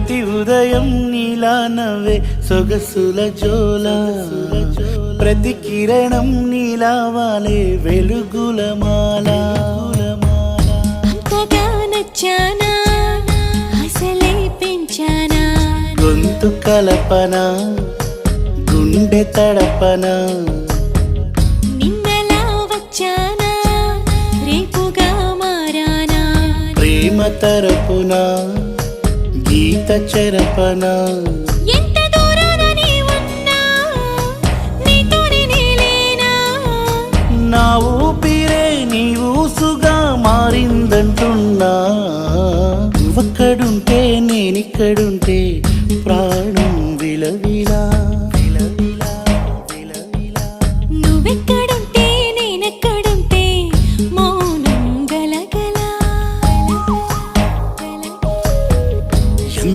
ప్రతి ఉదయం నీలా నవ్వే సొగసుల జోల ప్రతి కిరణం నీలా వాలే వెలుగుల మాల అంతగా నచ్చానా అసలే పెంచానా గొంతు కలపన గుండె తడపన నిన్నలా వచ్చానా రేపుగా మారానా ప్రేమ తరపున గీత చెరపన ఎంత దూరాన నీ ఉన్నా నీతోనే నేలేనా నా ఊపిరే నీ ఊసుగా మారిందంటున్నా నువ్వక్కడుంటే నేనిక్కడుంటే ప్రాణం విలవిలా